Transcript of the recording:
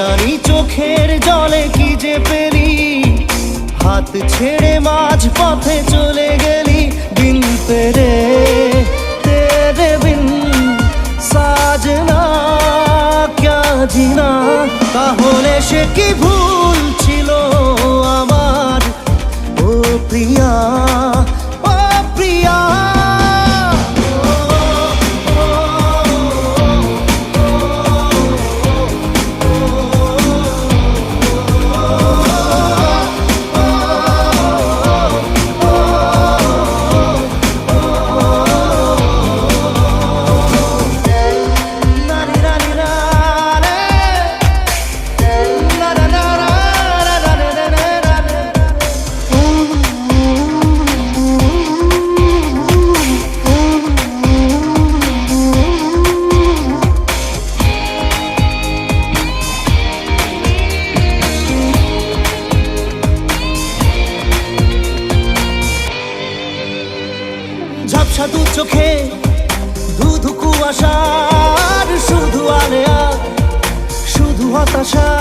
জানি চোখের জলে কি যে পেলি, হাত ছেড়ে মাঝ পথে চলে গেলি। বিন তেরে তেরে বিন সাজনা ক্যা জিনা। তাহলে সে কি ভুল ছিল আমার, ও প্রিয়া ও প্রিয়া। ঝাপসা দু চোখে ধু ধু কুয়াশার শুধু আলেয়া, শুধু হতাশা।